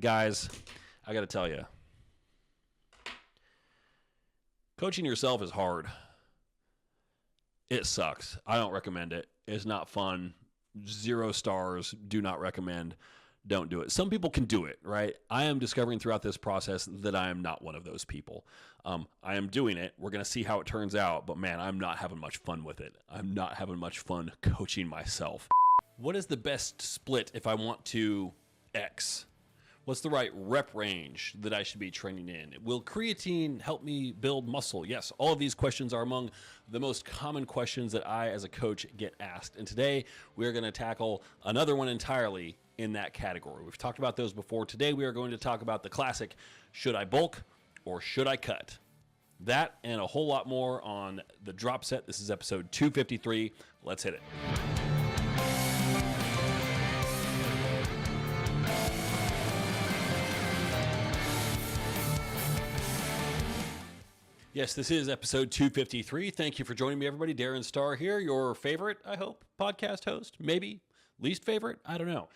guys, I got to tell you, coaching yourself is hard. It sucks. I don't recommend it. It's not fun. 0 stars. Do not recommend. Don't do it. Some people can do it, right? I am discovering throughout this process that I am not one of those people. I am doing it. We're going to see how it turns out, but man, I'm not having much fun with it. I'm not having much fun coaching myself. What is the best split if I want to X? What's the right rep range that I should be training in? Will creatine help me build muscle? Yes, all of these questions are among the most common questions that I, as a coach, get asked. And today, we're going to tackle another one entirely in that category. We've talked about those before. Today, we are going to talk about the classic, should I bulk or should I cut? That and a whole lot more on the Drop Set. This is episode 253. Let's hit it. Yes, this is episode 253. Thank you for joining me, everybody. Darin Starr here, your favorite, I hope, podcast host. Maybe least favorite? I don't know.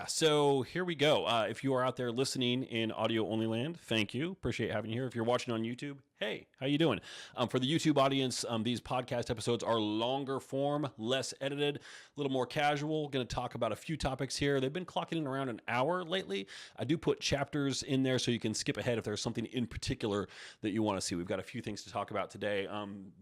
So here we go. If you are out there listening in audio-only land, thank you. Appreciate having you here. If you're watching on YouTube, hey, how you doing? For the YouTube audience, these podcast episodes are longer form, less edited, a little more casual. Going to talk about a few topics here. They've been clocking in around an hour lately. I do put chapters in there so you can skip ahead if there's something in particular that you want to see. We've got a few things to talk about today.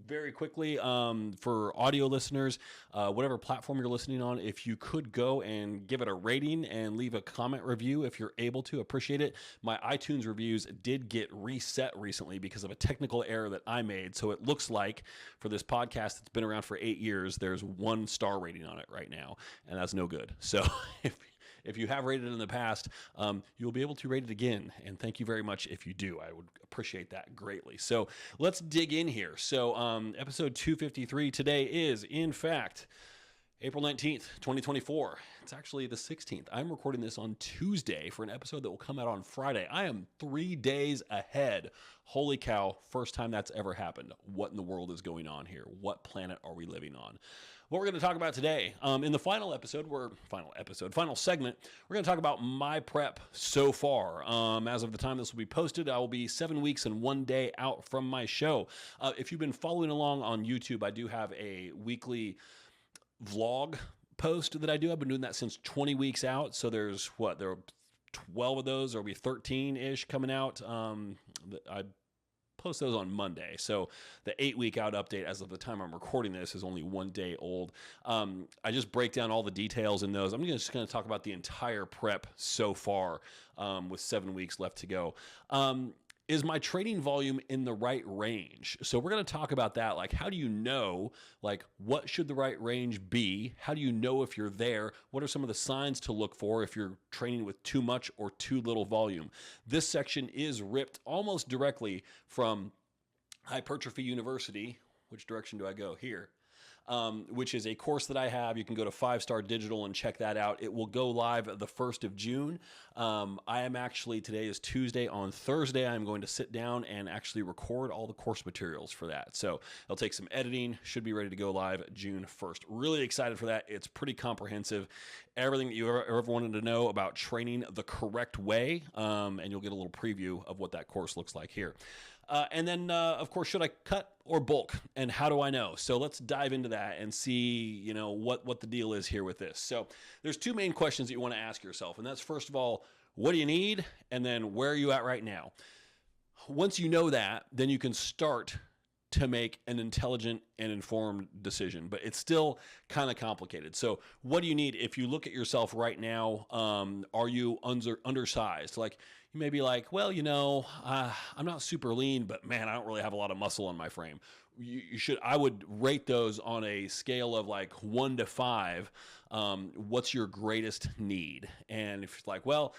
Very quickly, for audio listeners, whatever platform you're listening on, if you could go and give it a rating and leave a comment review if you're able to, appreciate it. My iTunes reviews did get reset recently because of a technical error that I made. So it looks like for this podcast that's been around for 8 years, there's 1 star rating on it right now, and that's no good. So if you have rated it in the past, you'll be able to rate it again. And thank you very much if you do. I would appreciate that greatly. So let's dig in here. So episode 253 today is, in fact, April 19th, 2024. It's actually the 16th. I'm recording this on Tuesday for an episode that will come out on Friday. I am 3 days ahead. Holy cow, first time that's ever happened. What in the world is going on here? What planet are we living on? What we're going to talk about today, in the final segment, we're going to talk about my prep so far. As of the time this will be posted, I will be 7 weeks and 1 day out from my show. If you've been following along on YouTube, I do have a weekly vlog post that I do. I've been doing that since 20 weeks out. So there are 12 of those. There'll be 13-ish coming out. I post those on Monday. So the 8-week out update as of the time I'm recording this is only 1 day old. I just break down all the details in those. I'm just going to talk about the entire prep so far with 7 weeks left to go. Is my training volume in the right range? So we're going to talk about that. Like, how do you know, like, what should the right range be? How do you know if you're there? What are some of the signs to look for if you're training with too much or too little volume? This section is ripped almost directly from Hypertrophy University. Which direction do I go? Here. Which is a course that I have. You can go to 5-Star Digital and check that out. It will go live the 1st of June. I am actually, today is Tuesday. On Thursday, I'm going to sit down and actually record all the course materials for that. So it'll take some editing, should be ready to go live June 1st. Really excited for that. It's pretty comprehensive. Everything that you ever wanted to know about training the correct way, and you'll get a little preview of what that course looks like here. And then, of course, should I cut or bulk? And how do I know? So let's dive into that and see, what the deal is here with this. So there's 2 main questions that you want to ask yourself. And that's, first of all, what do you need? And then where are you at right now? Once you know that, then you can start to make an intelligent and informed decision, but it's still kind of complicated. So what do you need? If you look at yourself right now, are you undersized? Like, you may be like, well, I'm not super lean, but man, I don't really have a lot of muscle on my frame. I would rate those on a scale of like 1 to 5. What's your greatest need? And if it's like, well,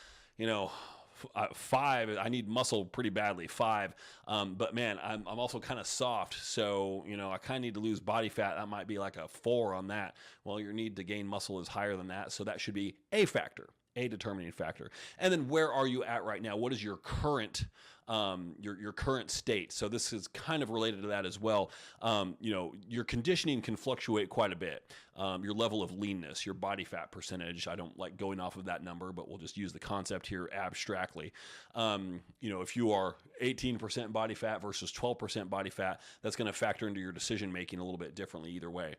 5, I need muscle pretty badly, 5. But man, I'm also kind of soft. So, I kind of need to lose body fat. That might be like a 4 on that. Well, your need to gain muscle is higher than that. So that should be a factor. a determining factor. And then where are you at right now? What is your current your current state? So this is kind of related to that as well. Your conditioning can fluctuate quite a bit. Your level of leanness, your body fat percentage. I don't like going off of that number, but we'll just use the concept here abstractly. If you are 18% body fat versus 12% body fat, that's going to factor into your decision making a little bit differently either way.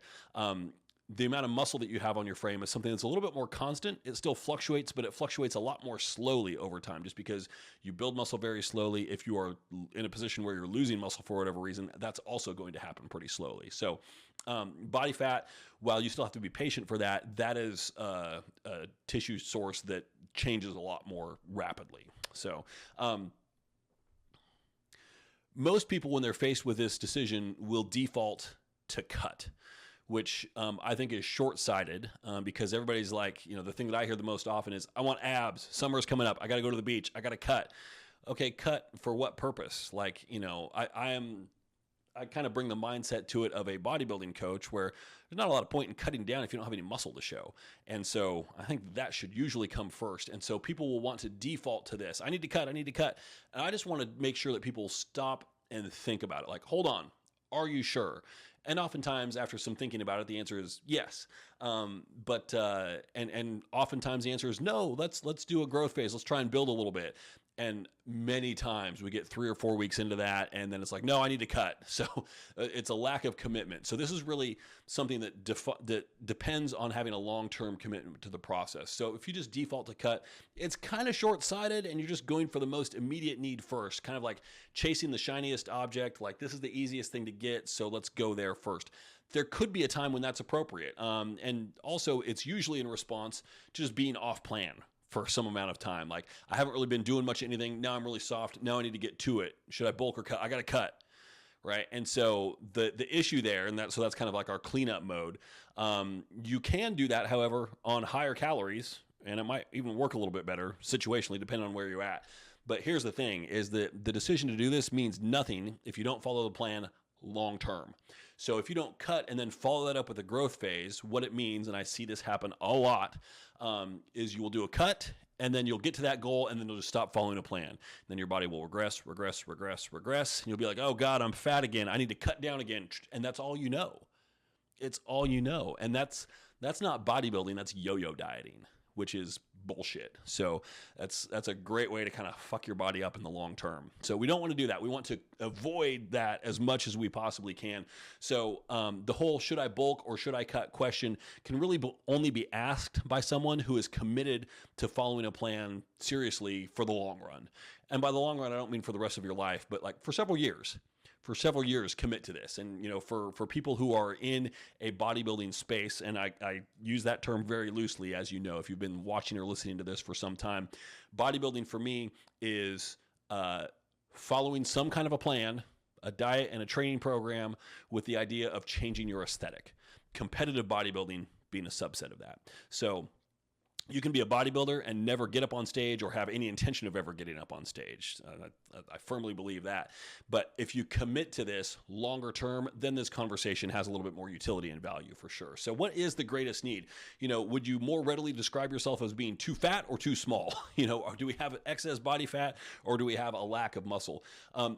The amount of muscle that you have on your frame is something that's a little bit more constant. It still fluctuates, but it fluctuates a lot more slowly over time just because you build muscle very slowly. If you are in a position where you're losing muscle for whatever reason, that's also going to happen pretty slowly. So body fat, while you still have to be patient for that, that is a tissue source that changes a lot more rapidly. So most people, when they're faced with this decision, will default to cut, which I think is short-sighted because everybody's like, the thing that I hear the most often is, I want abs. Summer's coming up. I got to go to the beach. I got to cut. Okay, cut for what purpose? Like, I kind of bring the mindset to it of a bodybuilding coach where there's not a lot of point in cutting down if you don't have any muscle to show. And so I think that should usually come first. And so people will want to default to this. I need to cut. And I just want to make sure that people stop and think about it. Like, hold on. Are you sure? And oftentimes, after some thinking about it, the answer is yes. But oftentimes the answer is no. Let's do a growth phase. Let's try and build a little bit. And many times we get 3 or 4 weeks into that, and then it's like, no, I need to cut. So it's a lack of commitment. So this is really something that depends on having a long-term commitment to the process. So if you just default to cut, it's kind of short-sighted, and you're just going for the most immediate need first, kind of like chasing the shiniest object. Like, this is the easiest thing to get, so let's go there first. There could be a time when that's appropriate. And also, it's usually in response to just being off plan for some amount of time. Like, I haven't really been doing much of anything. Now I'm really soft. Now I need to get to it. Should I bulk or cut? I got to cut. Right. And so the issue there, that's kind of like our cleanup mode. You can do that, however, on higher calories, and it might even work a little bit better situationally, depending on where you're at. But here's the thing, is that the decision to do this means nothing if you don't follow the plan long term. So if you don't cut and then follow that up with a growth phase, what it means, and I see this happen a lot, is you will do a cut, and then you'll get to that goal, and then you'll just stop following a plan. Then your body will regress. And you'll be like, oh God, I'm fat again. I need to cut down again. And that's all you know. It's all you know. And that's not bodybuilding. That's yo-yo dieting, which is bullshit. So that's a great way to kind of fuck your body up in the long term. So we don't want to do that. We want to avoid that as much as we possibly can. So the whole should I bulk or should I cut question can really only be asked by someone who is committed to following a plan seriously for the long run. And by the long run, I don't mean for the rest of your life, but like for several years. For several years, commit to this. And, for people who are in a bodybuilding space, and I use that term very loosely, as you know, if you've been watching or listening to this for some time, bodybuilding for me is following some kind of a plan, a diet and a training program with the idea of changing your aesthetic. Competitive bodybuilding being a subset of that. So you can be a bodybuilder and never get up on stage or have any intention of ever getting up on stage. I firmly believe that. But if you commit to this longer term, then this conversation has a little bit more utility and value for sure. So what is the greatest need? Would you more readily describe yourself as being too fat or too small? Or do we have excess body fat or do we have a lack of muscle?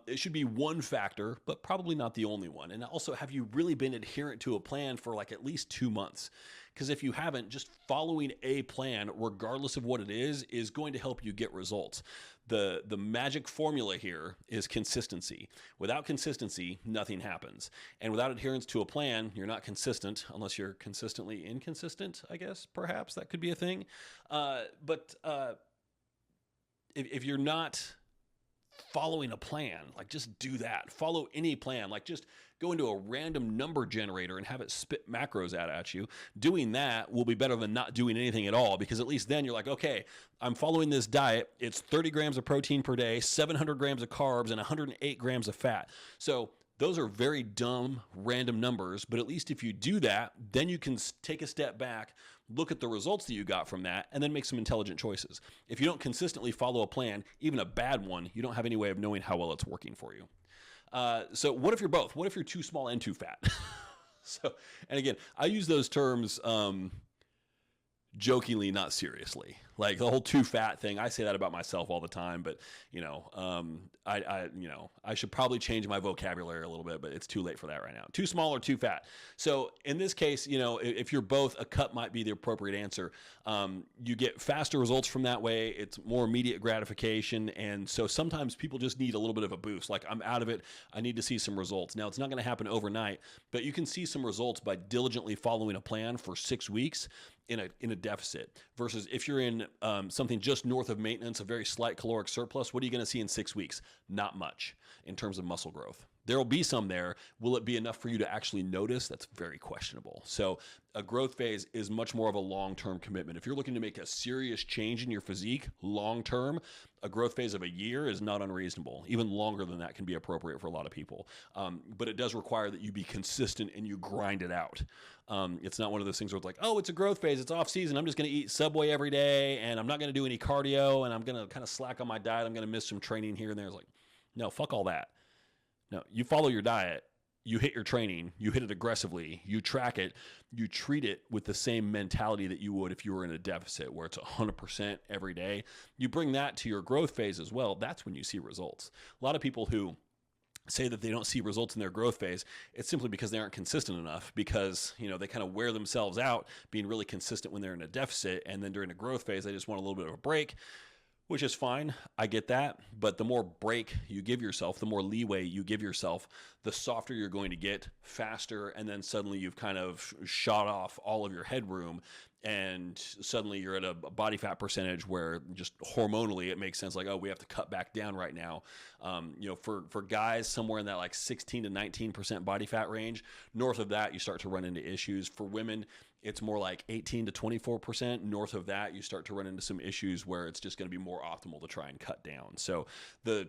It should be one factor, but probably not the only one. And also, have you really been adherent to a plan for like at least 2 months? Because if you haven't, just following a plan, regardless of what it is going to help you get results. The magic formula here is consistency. Without consistency, nothing happens. And without adherence to a plan, you're not consistent unless you're consistently inconsistent, I guess, perhaps. That could be a thing. But if you're not following a plan, like just do that. Follow any plan. Like just go into a random number generator and have it spit macros out at you. Doing that will be better than not doing anything at all, because at least then you're like, okay, I'm following this diet. It's 30 grams of protein per day, 700 grams of carbs, and 108 grams of fat. So those are very dumb, random numbers, but at least if you do that, then you can take a step back, look at the results that you got from that, and then make some intelligent choices. If you don't consistently follow a plan, even a bad one, you don't have any way of knowing how well it's working for you. So what if you're both? What if you're too small and too fat? And again, I use those terms jokingly, not seriously. Like the whole too fat thing, I say that about myself all the time, but I should probably change my vocabulary a little bit, but it's too late for that right now. Too small or too fat. So in this case, if you're both, a cut might be the appropriate answer. You get faster results from that way. It's more immediate gratification. And so sometimes people just need a little bit of a boost. Like, I'm out of it, I need to see some results. Now, it's not going to happen overnight, but you can see some results by diligently following a plan for 6 weeks in a deficit, versus if you're in something just north of maintenance, a very slight caloric surplus. What are you going to see in 6 weeks? Not much in terms of muscle growth. There will be some there. Will it be enough for you to actually notice? That's very questionable. So a growth phase is much more of a long-term commitment. If you're looking to make a serious change in your physique long-term, a growth phase of a year is not unreasonable. Even longer than that can be appropriate for a lot of people. But it does require that you be consistent and you grind it out. It's not one of those things where it's like, oh, it's a growth phase, it's off season, I'm just going to eat Subway every day, and I'm not going to do any cardio, and I'm going to kind of slack on my diet, I'm going to miss some training here and there. It's like, no, fuck all that. No, you follow your diet, you hit your training, you hit it aggressively, you track it, you treat it with the same mentality that you would if you were in a deficit where it's 100% every day. You bring that to your growth phase as well. That's when you see results. A lot of people who say that they don't see results in their growth phase, it's simply because they aren't consistent enough, because they kind of wear themselves out being really consistent when they're in a deficit, and then during the growth phase they just want a little bit of a break, which is fine. I get that. But the more break you give yourself, the more leeway you give yourself, the softer you're going to get, faster, and then suddenly you've kind of shot off all of your headroom, and suddenly you're at a body fat percentage where just hormonally it makes sense, like, oh, we have to cut back down right now. For guys, somewhere in that like 16 to 19% body fat range, north of that you start to run into issues. For women, it's more like 18 to 24%. North of that, you start to run into some issues where it's just going to be more optimal to try and cut down. So the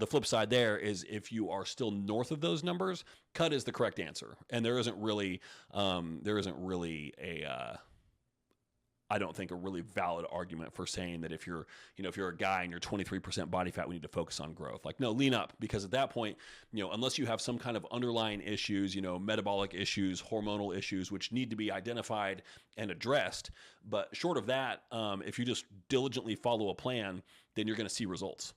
flip side there is, if you are still north of those numbers, cut is the correct answer. And there isn't really I don't think a really valid argument for saying that if you're a guy and you're 23% body fat, we need to focus on growth. Like, no, lean up, because at that point, unless you have some kind of underlying issues, metabolic issues, hormonal issues, which need to be identified and addressed. But short of that, if you just diligently follow a plan, then you're going to see results.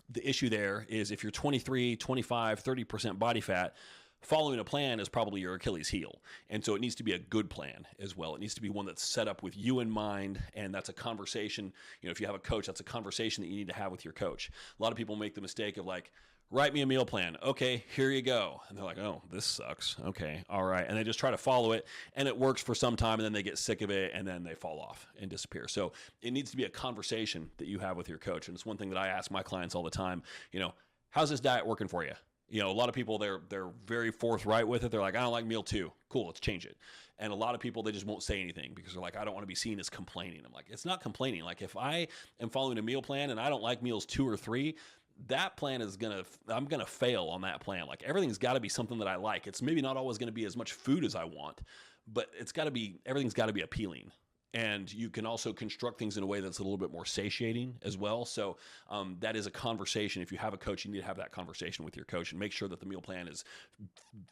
The issue there is if you're 23, 25, 30% body fat, following a plan is probably your Achilles heel. And so it needs to be a good plan as well. It needs to be one that's set up with you in mind. And that's a conversation. If you have a coach, that's a conversation that you need to have with your coach. A lot of people make the mistake of like, write me a meal plan. Okay, here you go. And they're like, oh, this sucks. Okay, all right. And they just try to follow it, and it works for some time, and then they get sick of it, and then they fall off and disappear. So it needs to be a conversation that you have with your coach. And it's one thing that I ask my clients all the time, how's this diet working for you? A lot of people, they're very forthright with it. They're like, I don't like meal 2. Cool, let's change it. And a lot of people, they just won't say anything because they're like, I don't want to be seen as complaining. I'm like, it's not complaining. Like, if I am following a meal plan and I don't like meals 2 or 3, that plan I'm going to fail on that plan. Like, everything's got to be something that I like. It's maybe not always going to be as much food as I want, but everything's got to be appealing. And you can also construct things in a way that's a little bit more satiating as well. So that is a conversation. If you have a coach, you need to have that conversation with your coach and make sure that the meal plan is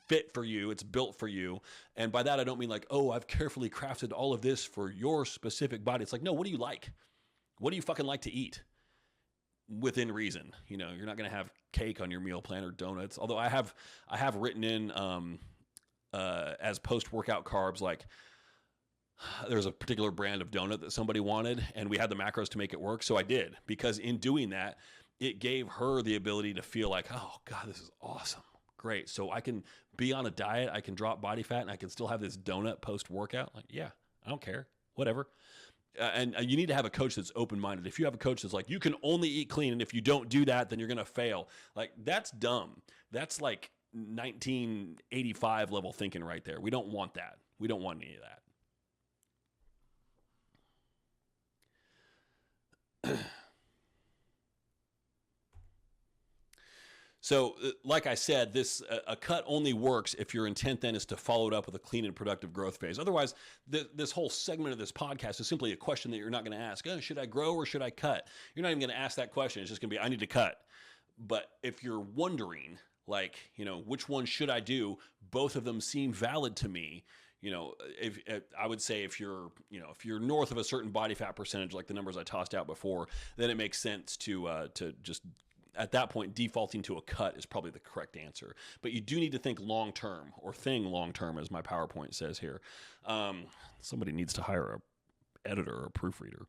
fit for you. It's built for you. And by that, I don't mean like, oh, I've carefully crafted all of this for your specific body. It's like, no, what do you like? What do you fucking like to eat? Within reason. You're not going to have cake on your meal plan or donuts. Although I have written in as post-workout carbs, like, there's a particular brand of donut that somebody wanted, and we had the macros to make it work. So I did, because in doing that, it gave her the ability to feel like, oh God, this is awesome. Great. So I can be on a diet, I can drop body fat, and I can still have this donut post-workout. Like, yeah, I don't care. Whatever. And you need to have a coach that's open-minded. If you have a coach that's like, you can only eat clean, and if you don't do that, then you're going to fail. Like, that's dumb. That's like 1985 level thinking right there. We don't want that. We don't want any of that. So like I said, a cut only works if your intent then is to follow it up with a clean and productive growth phase. Otherwise, this whole segment of this podcast is simply a question that you're not going to ask. Oh, should I grow or should I cut? You're not even going to ask that question. It's just going to be, I need to cut. But if you're wondering, like, which one should I do? Both of them seem valid to me. if I would say if you're north of a certain body fat percentage, like the numbers I tossed out before, then it makes sense to just at that point defaulting to a cut is probably the correct answer. But you do need to think long term, or thing long term, as my PowerPoint says here. Somebody needs to hire a editor or a proofreader.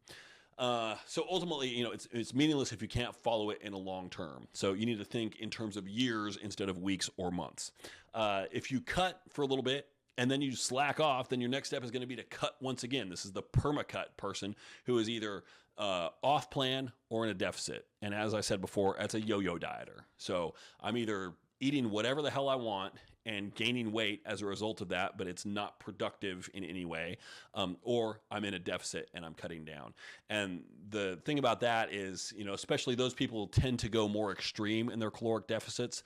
So ultimately, it's meaningless if you can't follow it in a long term. So you need to think in terms of years instead of weeks or months. If you cut for a little bit and then you slack off, then your next step is going to be to cut once again. This is the permacut person who is either off plan or in a deficit. And as I said before, that's a yo-yo dieter. So I'm either eating whatever the hell I want and gaining weight as a result of that, but it's not productive in any way, or I'm in a deficit and I'm cutting down. And the thing about that is, especially those people tend to go more extreme in their caloric deficits,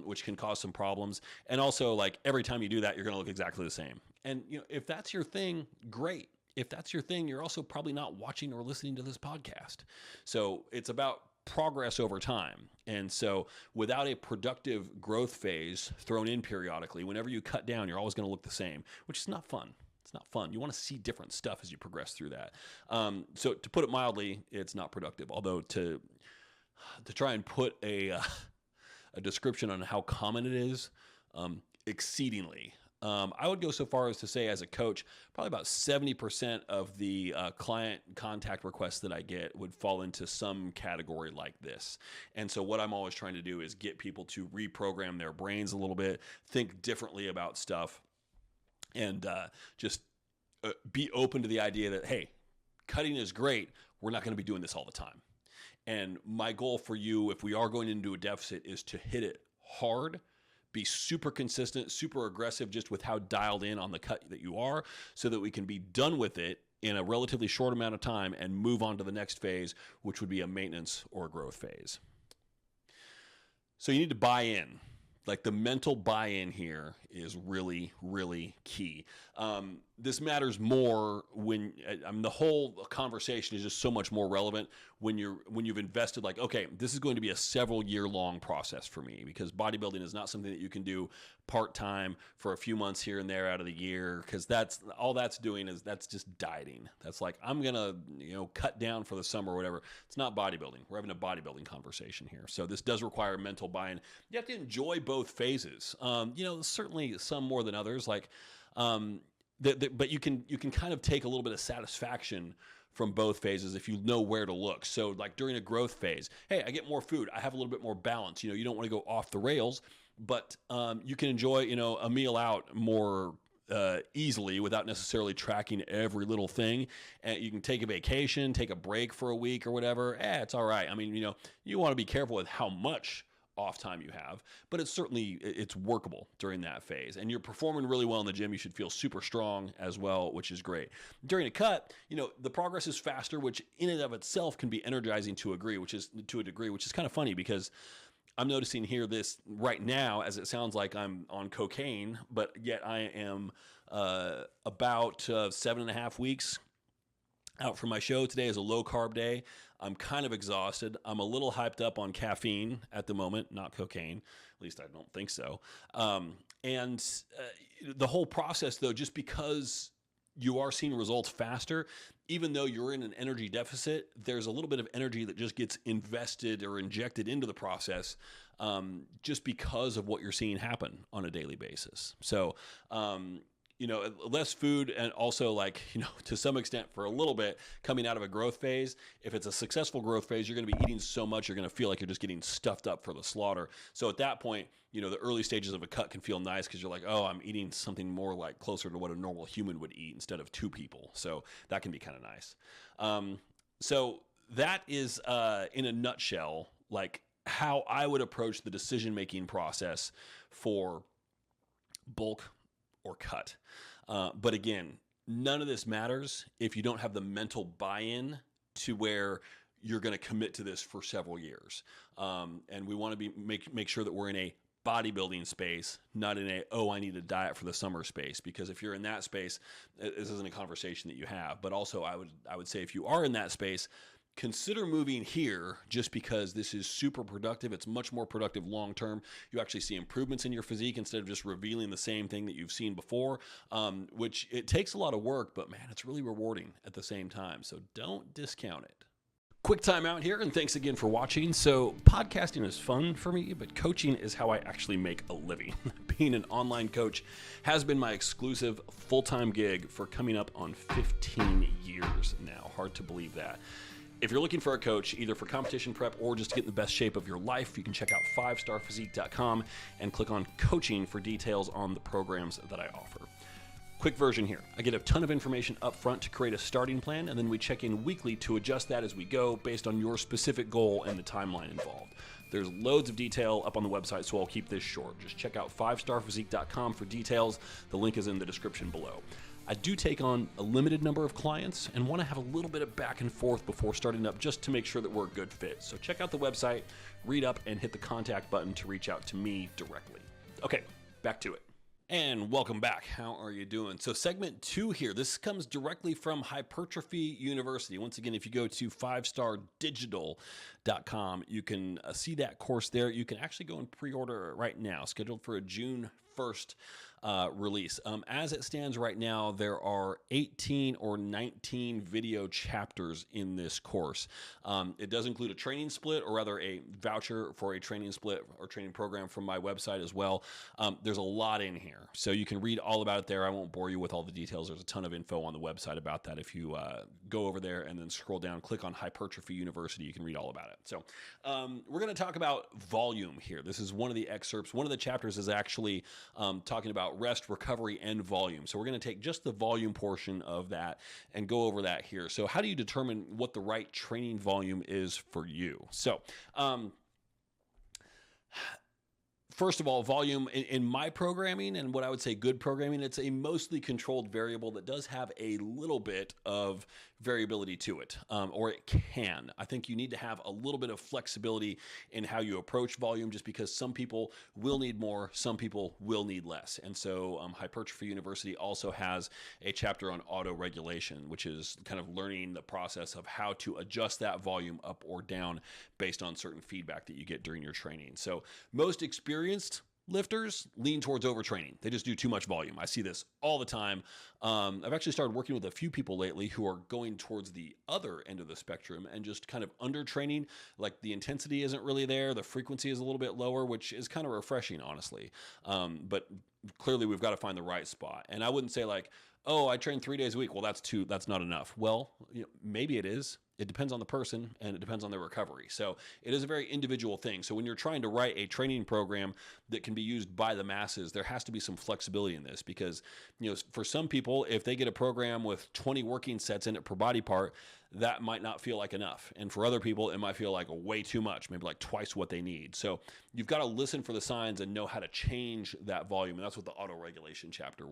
which can cause some problems. And also, like, every time you do that, you're going to look exactly the same. And if that's your thing, great. If that's your thing, you're also probably not watching or listening to this podcast. So it's about progress over time. And so without a productive growth phase thrown in periodically, whenever you cut down, you're always going to look the same, which is not fun. It's not fun. You want to see different stuff as you progress through that. So to put it mildly, it's not productive. Although to try and put a description on how common it is, exceedingly. I would go so far as to say, as a coach, probably about 70% of the client contact requests that I get would fall into some category like this. And so what I'm always trying to do is get people to reprogram their brains a little bit, think differently about stuff, and just be open to the idea that, hey, cutting is great. We're not going to be doing this all the time. And my goal for you, if we are going into a deficit, is to hit it hard, be super consistent, super aggressive just with how dialed in on the cut that you are, so that we can be done with it in a relatively short amount of time and move on to the next phase, which would be a maintenance or growth phase. So you need to buy in. Like, the mental buy-in here is really, really key. This matters more when the whole conversation is just so much more relevant when you've invested, like, okay, this is going to be a several year long process for me, because bodybuilding is not something that you can do part-time for a few months here and there out of the year, because that's just dieting. That's like, I'm gonna cut down for the summer or whatever. It's not bodybuilding. We're having a bodybuilding conversation here. So this does require mental buy-in. You have to enjoy both phases. Certainly some more than others, like but you can kind of take a little bit of satisfaction from both phases if you know where to look. So like during a growth phase, hey, I get more food, I have a little bit more balance. You don't want to go off the rails, but you can enjoy a meal out more easily without necessarily tracking every little thing. And you can take a vacation, take a break for a week or whatever. It's all right. I mean, you want to be careful with how much off time you have, but it's workable during that phase, and you're performing really well in the gym. You should feel super strong as well, which is great. During a cut, the progress is faster, which in and of itself can be energizing to a degree, which is kind of funny, because I'm noticing here this right now, as it sounds like I'm on cocaine, but yet I am about 7.5 weeks out from my show. Today is a low carb day. I'm kind of exhausted. I'm a little hyped up on caffeine at the moment, not cocaine. At least I don't think so. And the whole process, though, just because you are seeing results faster, even though you're in an energy deficit, there's a little bit of energy that just gets invested or injected into the process, just because of what you're seeing happen on a daily basis. So, less food, and also to some extent for a little bit coming out of a growth phase. If it's a successful growth phase, you're going to be eating so much, you're going to feel like you're just getting stuffed up for the slaughter. So at that point, the early stages of a cut can feel nice, because you're like, oh, I'm eating something more like closer to what a normal human would eat instead of two people. So that can be kind of nice. So that is, in a nutshell, like how I would approach the decision-making process for bulk or cut. But again, none of this matters if you don't have the mental buy-in to where you're going to commit to this for several years. And we want to make sure that we're in a bodybuilding space, not in I need a diet for the summer space, because if you're in that space, this isn't a conversation that you have. But also I would say, if you are in that space, consider moving here just because this is super productive. It's much more productive long term. You actually see improvements in your physique instead of just revealing the same thing that you've seen before, which it takes a lot of work, but man, it's really rewarding at the same time. So don't discount it. Quick time out here, and thanks again for watching. So podcasting is fun for me, but coaching is how I actually make a living. Being an online coach has been my exclusive full-time gig for coming up on 15 years now. Hard to believe that. If you're looking for a coach, either for competition prep or just to get in the best shape of your life, you can check out 5starphysique.com and click on coaching for details on the programs that I offer. Quick version here. I get a ton of information up front to create a starting plan, and then we check in weekly to adjust that as we go based on your specific goal and the timeline involved. There's loads of detail up on the website, so I'll keep this short. Just check out 5starphysique.com for details. The link is in the description below. I do take on a limited number of clients and want to have a little bit of back and forth before starting up just to make sure that we're a good fit. So check out the website, read up, and hit the contact button to reach out to me directly. Okay, back to it. And welcome back. How are you doing? So segment 2 here, this comes directly from Hypertrophy University. Once again, if you go to 5stardigital.com, you can see that course there. You can actually go and pre-order it right now, scheduled for a June 1st release. As it stands right now, there are 18 or 19 video chapters in this course. It does include a training split, or rather a voucher for a training split or training program from my website as well. There's a lot in here, so you can read all about it there. I won't bore you with all the details. There's a ton of info on the website about that. If you go over there and then scroll down, click on Hypertrophy University, you can read all about it. So we're going to talk about volume here. This is one of the excerpts. One of the chapters is actually talking about rest, recovery, and volume. So we're going to take just the volume portion of that and go over that here. So how do you determine what the right training volume is for you? So first of all, volume in my programming, and what I would say good programming, it's a mostly controlled variable that does have a little bit of variability to it, or it can. I think you need to have a little bit of flexibility in how you approach volume, just because some people will need more, some people will need less. And so Hypertrophy University also has a chapter on auto-regulation, which is kind of learning the process of how to adjust that volume up or down based on certain feedback that you get during your training. So most experienced lifters lean towards overtraining. They just do too much volume. I see this all the time. I've actually started working with a few people lately who are going towards the other end of the spectrum and just kind of undertraining. Like the intensity isn't really there. The frequency is a little bit lower, which is kind of refreshing, honestly. But clearly we've got to find the right spot. And I wouldn't say like, oh, I train 3 days a week. Well, that's not enough. Well, maybe it is. It depends on the person, and it depends on their recovery. So it is a very individual thing. So when you're trying to write a training program that can be used by the masses, there has to be some flexibility in this, because for some people, if they get a program with 20 working sets in it per body part, that might not feel like enough. And for other people, it might feel like way too much, maybe like twice what they need. So you've got to listen for the signs and know how to change that volume. And that's what the auto-regulation chapter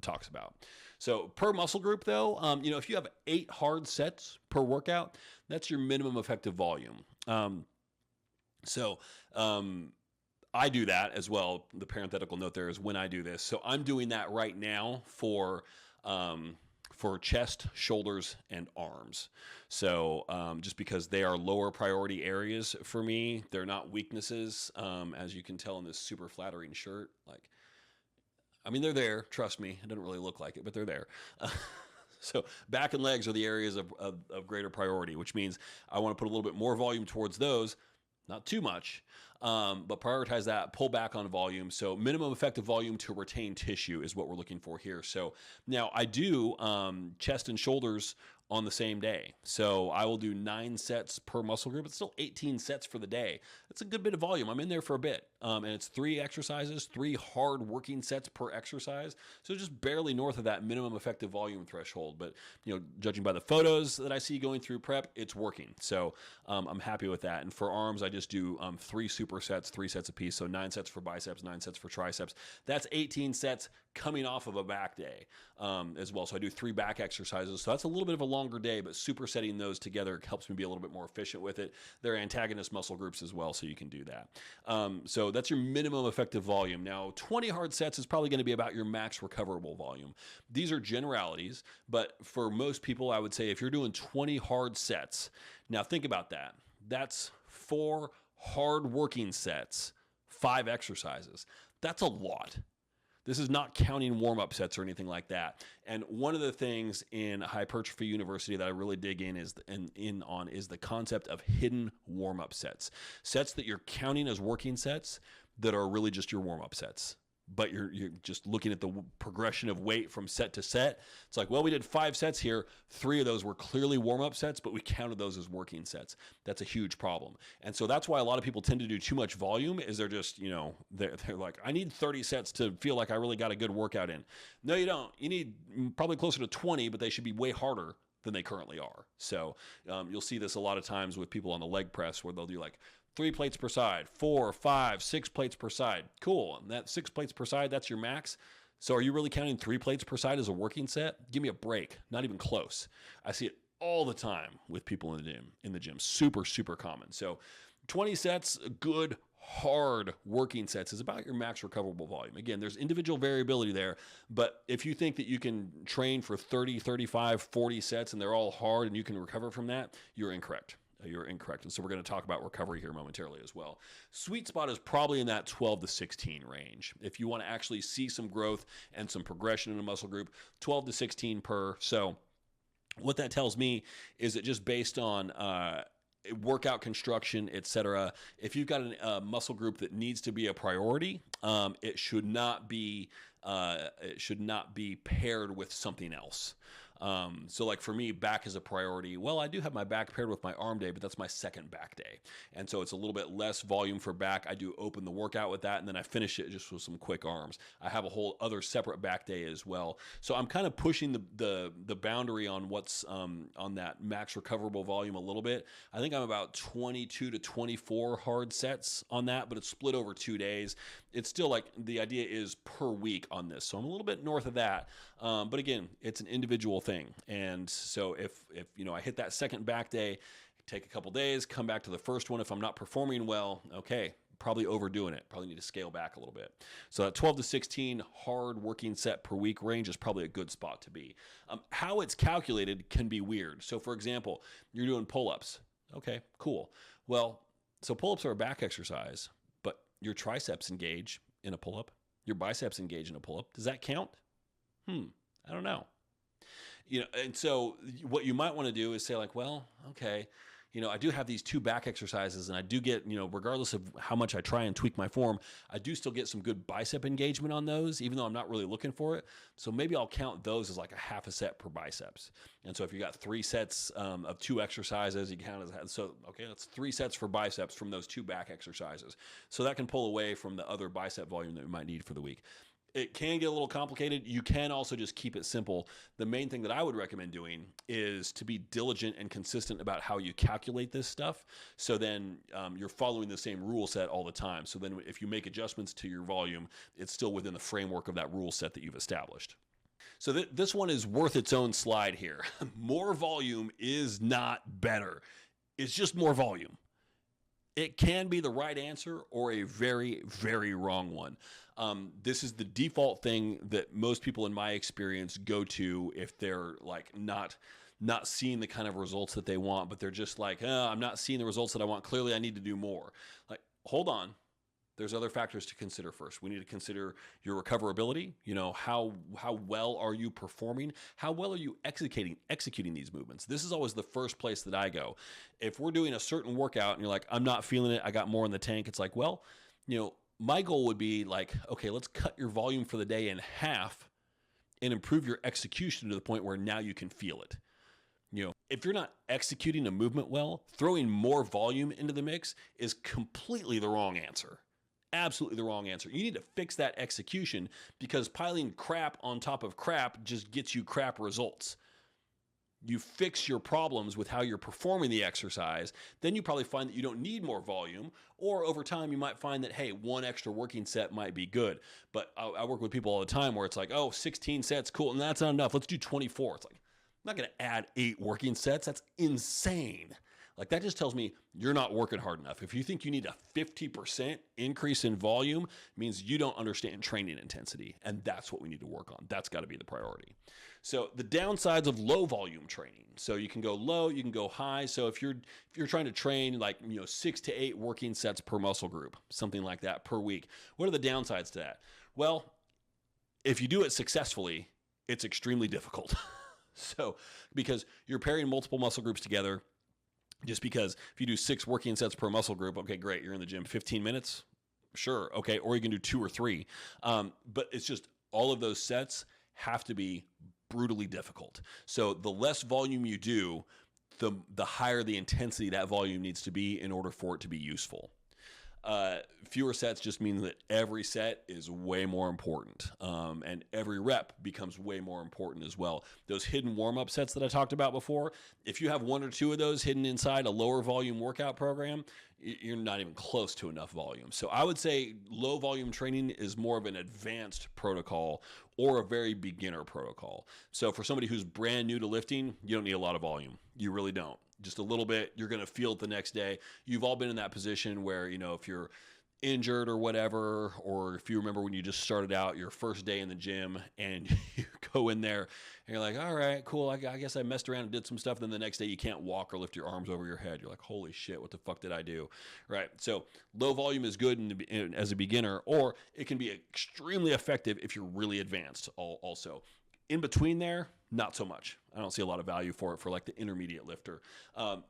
talks about. So per muscle group though, if you have 8 hard sets per workout, that's your minimum effective volume. I do that as well. The parenthetical note there is when I do this. So I'm doing that right now for chest, shoulders, and arms. So just because they are lower priority areas for me, they're not weaknesses, as you can tell in this super flattering shirt. They're there. Trust me. It doesn't really look like it, but they're there. So back and legs are the areas of greater priority, which means I want to put a little bit more volume towards those. Not too much, but prioritize that, pull back on volume. So minimum effective volume to retain tissue is what we're looking for here. So now I do chest and shoulders on the same day. So I will do 9 sets per muscle group. It's still 18 sets for the day. That's a good bit of volume. I'm in there for a bit. And it's 3 exercises, 3 hard working sets per exercise. So just barely north of that minimum effective volume threshold. But, judging by the photos that I see going through prep, it's working. So I'm happy with that. And for arms, I just do 3 supersets, 3 sets apiece. So 9 sets for biceps, 9 sets for triceps. That's 18 sets coming off of a back day as well. So I do 3 back exercises. So that's a little bit of a longer day, but supersetting those together helps me be a little bit more efficient with it. They're antagonist muscle groups as well, so you can do that. So that's your minimum effective volume. Now, 20 hard sets is probably going to be about your max recoverable volume. These are generalities, but for most people, I would say if you're doing 20 hard sets, now think about that. That's 4 hard working sets, 5 exercises. That's a lot. This is not counting warm-up sets or anything like that. And one of the things in Hypertrophy University that I really dig in is the concept of hidden warm-up sets. Sets that you're counting as working sets that are really just your warm-up sets. But you're just looking at the progression of weight from set to set. It's like, well, we did 5 sets here. 3 of those were clearly warm-up sets, but we counted those as working sets. That's a huge problem. And so that's why a lot of people tend to do too much volume is they're just, they're like, I need 30 sets to feel like I really got a good workout in. No, you don't. You need probably closer to 20, but they should be way harder than they currently are. So you'll see this a lot of times with people on the leg press where they'll do like 3 plates per side, 4, 5, 6 plates per side. Cool. And that 6 plates per side, that's your max. So are you really counting 3 plates per side as a working set? Give me a break. Not even close. I see it all the time with people in the gym. Super, super common. So 20 sets, good, hard working sets is about your max recoverable volume. Again, there's individual variability there, but if you think that you can train for 30, 35, 40 sets and they're all hard and you can recover from that, you're incorrect. You're incorrect. And so we're going to talk about recovery here momentarily as well. Sweet spot is probably in that 12 to 16 range. If you want to actually see some growth and some progression in a muscle group, 12 to 16 per. So what that tells me is that just based on workout construction, etc., if you've got a muscle group that needs to be a priority, it should not be paired with something else. So like for me, back is a priority. Well, I do have my back paired with my arm day, but that's my second back day. And so it's a little bit less volume for back. I do open the workout with that, and then I finish it just with some quick arms. I have a whole other separate back day as well. So I'm kind of pushing the boundary on what's on that max recoverable volume a little bit. I think I'm about 22 to 24 hard sets on that, but it's split over 2 days. It's still like the idea is per week on this. So I'm a little bit north of that. But again, it's an individual thing. And so if I hit that second back day, take a couple days, come back to the first one. If I'm not performing well, okay, probably overdoing it. Probably need to scale back a little bit. So that 12 to 16 hard working set per week range is probably a good spot to be. How it's calculated can be weird. So for example, you're doing pull-ups. Okay, cool. Well, so pull-ups are a back exercise, but your triceps engage in a pull-up. Your biceps engage in a pull-up. Does that count? I don't know. And so what you might want to do is say like, well, okay, I do have these 2 back exercises and I do get, regardless of how much I try and tweak my form, I do still get some good bicep engagement on those, even though I'm not really looking for it. So maybe I'll count those as like a half a set per biceps. And so if you got 3 sets of 2 exercises, you count as, so, okay, that's 3 sets for biceps from those 2 back exercises. So that can pull away from the other bicep volume that we might need for the week. It can get a little complicated. You can also just keep it simple. The main thing that I would recommend doing is to be diligent and consistent about how you calculate this stuff. So then you're following the same rule set all the time. So then if you make adjustments to your volume, it's still within the framework of that rule set that you've established. So this one is worth its own slide here. More volume is not better. It's just more volume. It can be the right answer or a very, very wrong one. This is the default thing that most people in my experience go to if they're like not seeing the kind of results that they want, but they're just like, I'm not seeing the results that I want. Clearly, I need to do more. Like, hold on. There's other factors to consider first. We need to consider your recoverability. How well are you performing? How well are you executing these movements? This is always the first place that I go. If we're doing a certain workout and you're like, I'm not feeling it, I got more in the tank. It's like, well, my goal would be like, okay, let's cut your volume for the day in half and improve your execution to the point where now you can feel it. If you're not executing a movement well, throwing more volume into the mix is completely the wrong answer. Absolutely the wrong answer. You need to fix that execution because piling crap on top of crap just gets you crap results. You fix your problems with how you're performing the exercise, then you probably find that you don't need more volume, or over time you might find that, hey, 1 extra working set might be good. But I work with people all the time where it's like, 16 sets, cool, and that's not enough. Let's do 24. It's like, not going to add 8 working sets. That's insane. Like that just tells me you're not working hard enough. If you think you need a 50% increase in volume, it means you don't understand training intensity. And that's what we need to work on. That's got to be the priority. So the downsides of low volume training. So you can go low, you can go high. So if you're trying to train like 6 to 8 working sets per muscle group, something like that per week, what are the downsides to that? Well, if you do it successfully, it's extremely difficult. So because you're pairing multiple muscle groups together, just because if you do 6 working sets per muscle group, okay, great, you're in the gym 15 minutes, sure, okay, or you can do 2 or 3. But it's just all of those sets have to be brutally difficult. So the less volume you do, the higher the intensity that volume needs to be in order for it to be useful. Fewer sets just means that every set is way more important, and every rep becomes way more important as well. Those hidden warm-up sets that I talked about before, if you have 1 or 2 of those hidden inside a lower volume workout program, you're not even close to enough volume. So I would say low volume training is more of an advanced protocol or a very beginner protocol. So for somebody who's brand new to lifting, you don't need a lot of volume. You really don't. Just a little bit, you're going to feel it the next day. You've all been in that position where, if you're injured or whatever, or if you remember when you just started out your first day in the gym and you go in there and you're like, all right, cool, I guess I messed around and did some stuff. Then the next day you can't walk or lift your arms over your head. You're like, holy shit, what the fuck did I do? Right. So low volume is good as a beginner, or it can be extremely effective if you're really advanced also. In between there, not so much. I don't see a lot of value for it for like the intermediate lifter.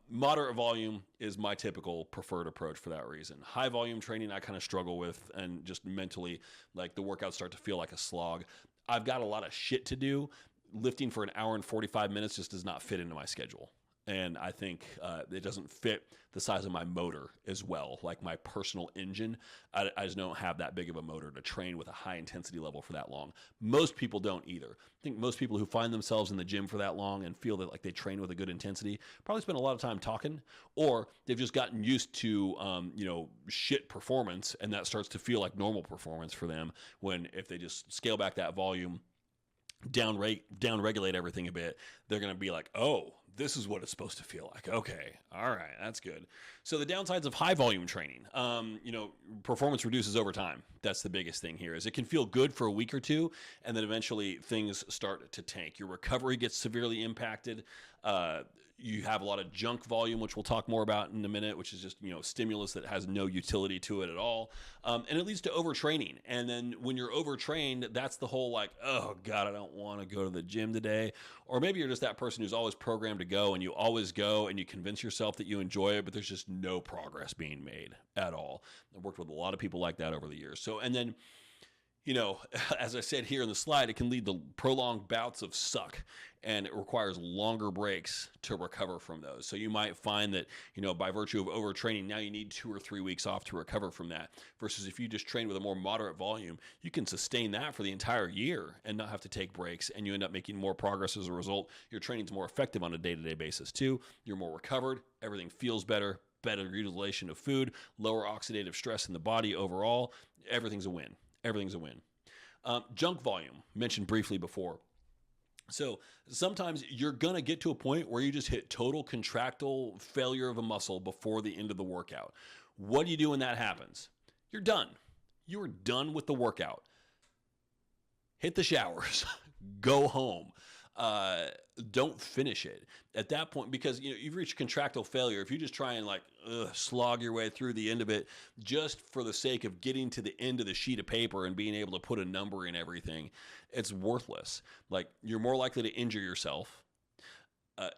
Moderate volume is my typical preferred approach for that reason. High volume training I kind of struggle with, and just mentally, like the workouts start to feel like a slog. I've got a lot of shit to do. Lifting for an hour and 45 minutes just does not fit into my schedule. And I think it doesn't fit the size of my motor as well, like my personal engine. I just don't have that big of a motor to train with a high intensity level for that long. Most people don't either. I think most people who find themselves in the gym for that long and feel that like they train with a good intensity probably spend a lot of time talking, or they've just gotten used to shit performance, and that starts to feel like normal performance for them when if they just scale back that volume, down regulate everything a bit, they're going to be like, oh, this is what it's supposed to feel like. Okay. All right. That's good. So the downsides of high volume training, performance reduces over time. That's the biggest thing here, is it can feel good for a week or two, and then eventually things start to tank. Your recovery gets severely impacted. You have a lot of junk volume, which we'll talk more about in a minute, which is just, stimulus that has no utility to it at all. And it leads to overtraining. And then when you're overtrained, that's the whole like, oh God, I don't want to go to the gym today. Or maybe you're just that person who's always programmed to go, and you always go and you convince yourself that you enjoy it, but there's just no progress being made at all. I've worked with a lot of people like that over the years. So, and then, as I said here in the slide, it can lead to prolonged bouts of suck, and it requires longer breaks to recover from those. So you might find that, by virtue of overtraining, now you need 2 or 3 weeks off to recover from that, versus if you just train with a more moderate volume, you can sustain that for the entire year and not have to take breaks, and you end up making more progress as a result. Your training's more effective on a day-to-day basis too. You're more recovered. Everything feels better utilization of food, lower oxidative stress in the body overall. Everything's a win. Everything's a win. Junk volume, mentioned briefly before. So sometimes you're going to get to a point where you just hit total contractile failure of a muscle before the end of the workout. What do you do when that happens? You're done. You are done with the workout. Hit the showers. Go home. Don't finish it at that point, because you've reached contractile failure. If you just try and slog your way through the end of it just for the sake of getting to the end of the sheet of paper and being able to put a number in everything, it's worthless. Like, you're more likely to injure yourself.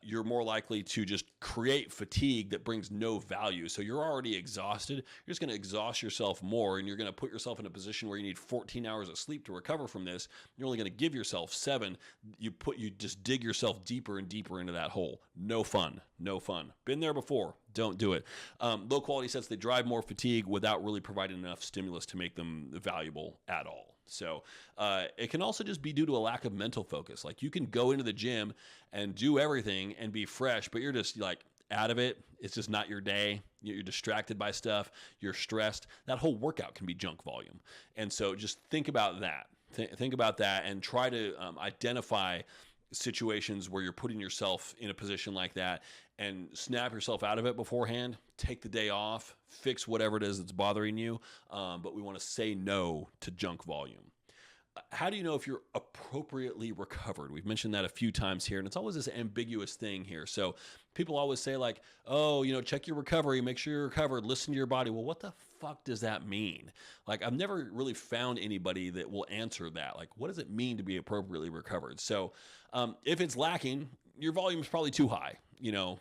You're more likely to just create fatigue that brings no value. So you're already exhausted. You're just going to exhaust yourself more, and you're going to put yourself in a position where you need 14 hours of sleep to recover from this. You're only going to give yourself 7. You just dig yourself deeper and deeper into that hole. No fun. No fun. Been there before. Don't do it. Low quality sets, they drive more fatigue without really providing enough stimulus to make them valuable at all. So it can also just be due to a lack of mental focus. Like, you can go into the gym and do everything and be fresh, but you're just like out of it. It's just not your day. You're distracted by stuff. You're stressed. That whole workout can be junk volume. And so just think about that. Think about that, and try to identify situations where you're putting yourself in a position like that, and snap yourself out of it beforehand. Take the day off, fix whatever it is that's bothering you. But we want to say no to junk volume. How do you know if you're appropriately recovered? We've mentioned that a few times here, and it's always this ambiguous thing here. So people always say like, oh, check your recovery, make sure you're recovered, listen to your body. Well, what the fuck does that mean? Like, I've never really found anybody that will answer that. Like, what does it mean to be appropriately recovered? So if it's lacking, your volume is probably too high.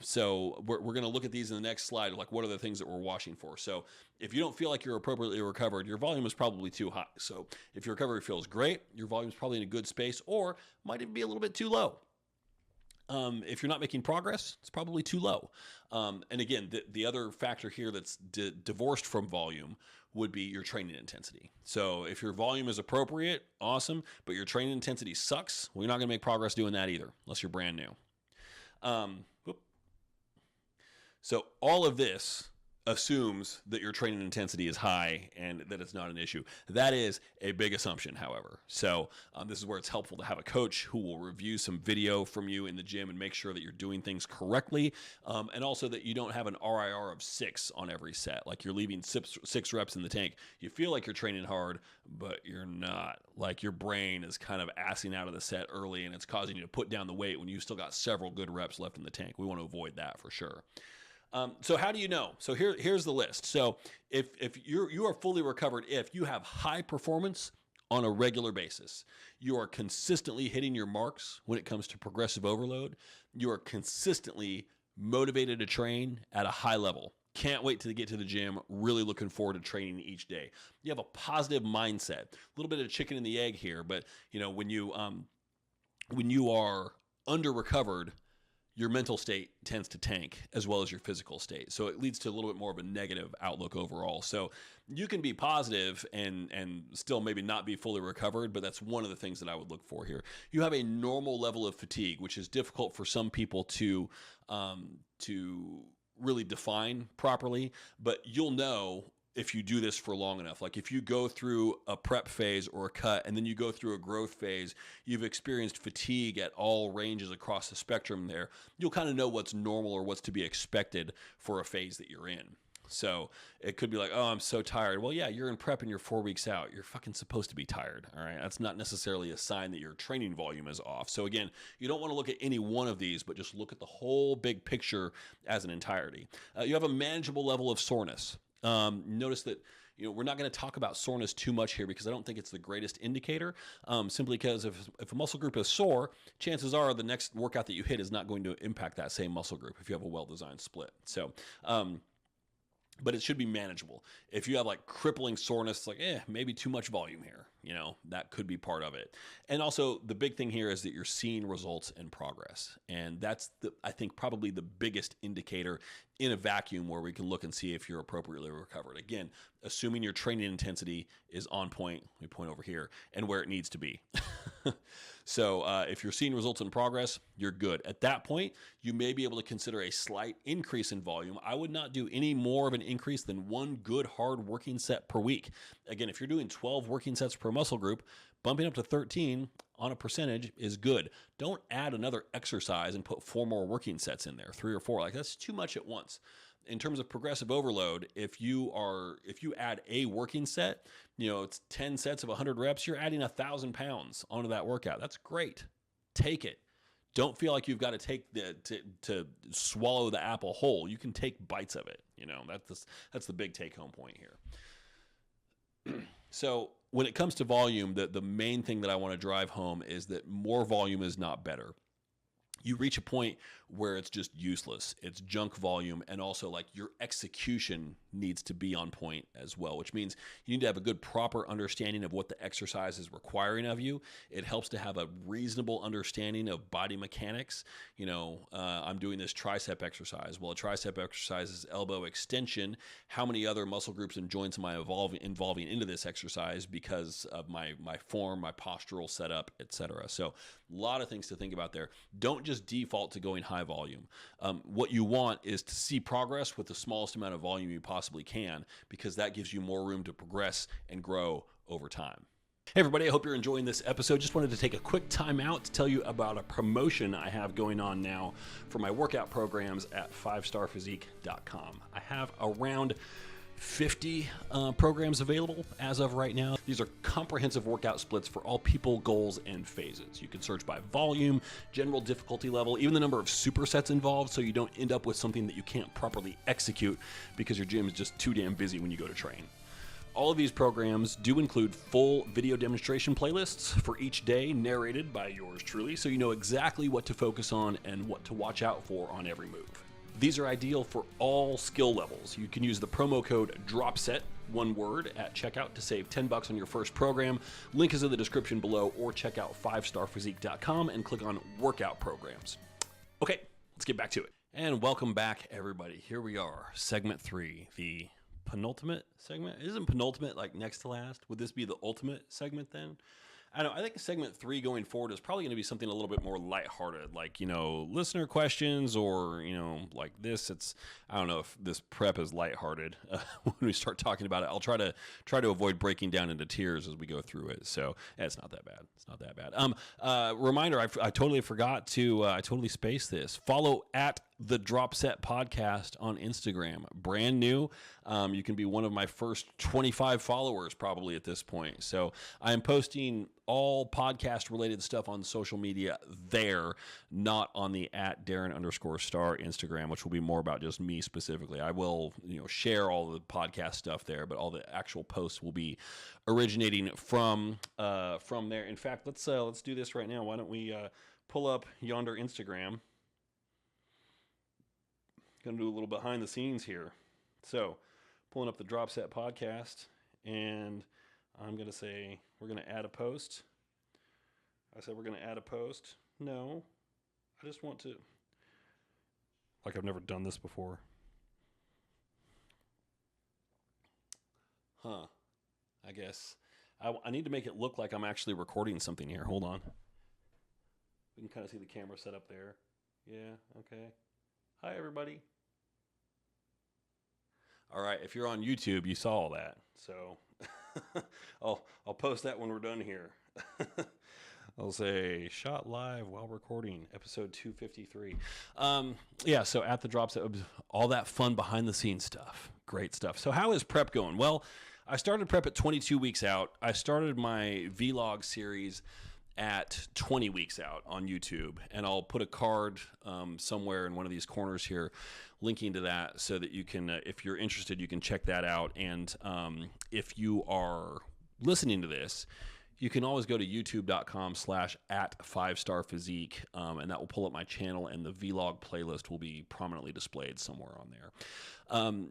So we're going to look at these in the next slide. Like, what are the things that we're watching for? So if you don't feel like you're appropriately recovered, your volume is probably too high. So if your recovery feels great, your volume is probably in a good space, or might even be a little bit too low. If you're not making progress, it's probably too low. And again, the other factor here that's divorced from volume would be your training intensity. So if your volume is appropriate, awesome, but your training intensity sucks, well, you're not going to make progress doing that either, unless you're brand new. So all of this assumes that your training intensity is high and that it's not an issue. That is a big assumption, however. So this is where it's helpful to have a coach who will review some video from you in the gym and make sure that you're doing things correctly, and also that you don't have an RIR of 6 on every set. Like, you're leaving 6 reps in the tank. You feel like you're training hard, but you're not. Like, your brain is kind of assing out of the set early, and it's causing you to put down the weight when you've still got several good reps left in the tank. We want to avoid that for sure. So how do you know? So here's the list. So if you are fully recovered, if you have high performance on a regular basis, you are consistently hitting your marks when it comes to progressive overload, you are consistently motivated to train at a high level. Can't wait to get to the gym. Really looking forward to training each day. You have a positive mindset. A little bit of chicken and the egg here, but when you are under recovered, your mental state tends to tank as well as your physical state. So it leads to a little bit more of a negative outlook overall. So you can be positive and still maybe not be fully recovered, but that's one of the things that I would look for here. You have a normal level of fatigue, which is difficult for some people to really define properly, but you'll know if you do this for long enough. Like, if you go through a prep phase or a cut and then you go through a growth phase, you've experienced fatigue at all ranges across the spectrum there, you'll kind of know what's normal or what's to be expected for a phase that you're in. So it could be like, oh, I'm so tired. Well, yeah, you're in prep and you're 4 weeks out. You're fucking supposed to be tired, all right? That's not necessarily a sign that your training volume is off. So again, you don't want to look at any one of these, but just look at the whole big picture as an entirety. You have a manageable level of soreness. Notice that we're not going to talk about soreness too much here because I don't think it's the greatest indicator, simply because if a muscle group is sore, chances are the next workout that you hit is not going to impact that same muscle group if you have a well-designed split. So but it should be manageable. If you have like crippling soreness, it's like, maybe too much volume here. That could be part of it. And also the big thing here is that you're seeing results and progress. And that's I think probably the biggest indicator in a vacuum where we can look and see if you're appropriately recovered. Again, assuming your training intensity is on point, we point over here, and where it needs to be. So if you're seeing results in progress, you're good. At that point, you may be able to consider a slight increase in volume. I would not do any more of an increase than 1 good hard working set per week. Again, if you're doing 12 working sets per muscle group, bumping up to 13 on a percentage is good. Don't add another exercise and put 4 more working sets in there, 3 or 4. Like, that's too much at once. In terms of progressive overload, if you add a working set, it's 10 sets of 100 reps, you're adding 1,000 pounds onto that workout. That's great. Take it. Don't feel like you've got to take to swallow the apple whole. You can take bites of it. That's the big take-home point here. So when it comes to volume, the main thing that I want to drive home is that more volume is not better. You reach a point where it's just useless. It's junk volume, and also like your execution needs to be on point as well, which means you need to have a good proper understanding of what the exercise is requiring of you. It helps to have a reasonable understanding of body mechanics. I'm doing this tricep exercise. Well, a tricep exercise is elbow extension. How many other muscle groups and joints am I involving into this exercise because of my form, my postural setup, etc. So a lot of things to think about there. Don't just default to going high volume. What you want is to see progress with the smallest amount of volume you possibly can, because that gives you more room to progress and grow over time. Hey everybody, I hope you're enjoying this episode. Just wanted to take a quick time out to tell you about a promotion I have going on now for my workout programs at 5starphysique.com. I have around 50 programs available as of right now. These are comprehensive workout splits for all people, goals, and phases. You can search by volume, general difficulty level, even the number of supersets involved, so you don't end up with something that you can't properly execute because your gym is just too damn busy when you go to train. All of these programs do include full video demonstration playlists for each day, narrated by yours truly, so you know exactly what to focus on and what to watch out for on every move. These are ideal for all skill levels. You can use the promo code DROPSET, one word, at checkout to save $10 on your first program. Link is in the description below, or check out 5starphysique.com and click on workout programs. Okay, let's get back to it. And welcome back, everybody. Here we are, segment 3, the penultimate segment. Isn't penultimate like next to last? Would this be the ultimate segment then? I don't know. I think segment 3 going forward is probably going to be something a little bit more lighthearted, like, listener questions, or, like this. I don't know if this prep is lighthearted when we start talking about it. I'll try to avoid breaking down into tears as we go through it. So it's not that bad. It's not that bad. Reminder, I totally forgot to, I totally spaced this. Follow at the Drop Set Podcast on Instagram. Brand new. You can be one of my first 25 followers probably at this point. So I am posting all podcast related stuff on social media there, not on the at Darin_star Instagram, which will be more about just me specifically. I will, share all the podcast stuff there, but all the actual posts will be originating from there. In fact, let's do this right now. Why don't we pull up yonder Instagram? Going to do a little behind the scenes here. So, pulling up the Drop Set Podcast, and I'm going to say we're going to add a post. I said we're going to add a post. No, I just want to, like I've never done this before. I guess I need to make it look like I'm actually recording something here. Hold on. We can kind of see the camera set up there. Yeah, okay. Hi, everybody. All right, if you're on YouTube, you saw all that. So I'll post that when we're done here. I'll say shot live while recording, episode 253. So at the Drops, all that fun behind the scenes stuff. Great stuff. So how is prep going? Well, I started prep at 22 weeks out. I started my vlog series at 20 weeks out on YouTube, and I'll put a card somewhere in one of these corners here linking to that, so that you can, if you're interested, you can check that out. And if you are listening to this, you can always go to youtube.com/@5starphysique, and that will pull up my channel, and the vlog playlist will be prominently displayed somewhere on there.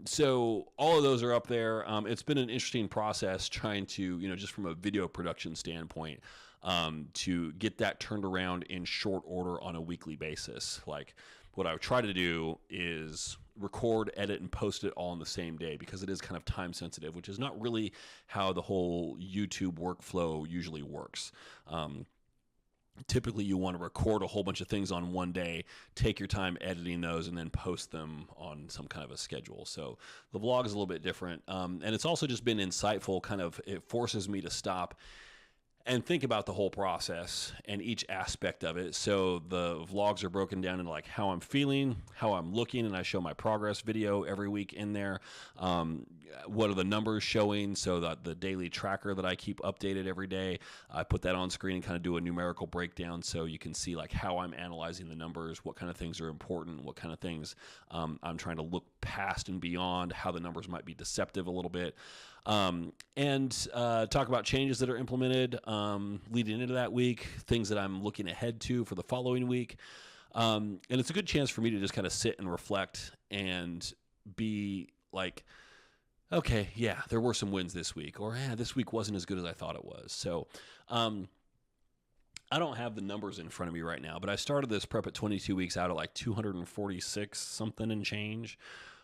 So all of those are up there. It's been an interesting process trying to, just from a video production standpoint, to get that turned around in short order on a weekly basis. Like, what I try to do is record, edit, and post it all in the same day, because it is kind of time sensitive, which is not really how the whole YouTube workflow usually works. Typically, you want to record a whole bunch of things on one day, take your time editing those, and then post them on some kind of a schedule. So the vlog is a little bit different. And it's also just been insightful. It forces me to stop and think about the whole process and each aspect of it. So the vlogs are broken down into like how I'm feeling, how I'm looking, and I show my progress video every week in there. What are the numbers showing? So that the daily tracker that I keep updated every day, I put that on screen and kind of do a numerical breakdown, so you can see like how I'm analyzing the numbers, what kind of things are important, what kind of things I'm trying to look past and beyond, how the numbers might be deceptive a little bit. And talk about changes that are implemented leading into that week, things that I'm looking ahead to for the following week. And it's a good chance for me to just kind of sit and reflect and be like, okay, yeah, there were some wins this week, or this week wasn't as good as I thought it was. So I don't have the numbers in front of me right now, but I started this prep at 22 weeks out at like 246 something and change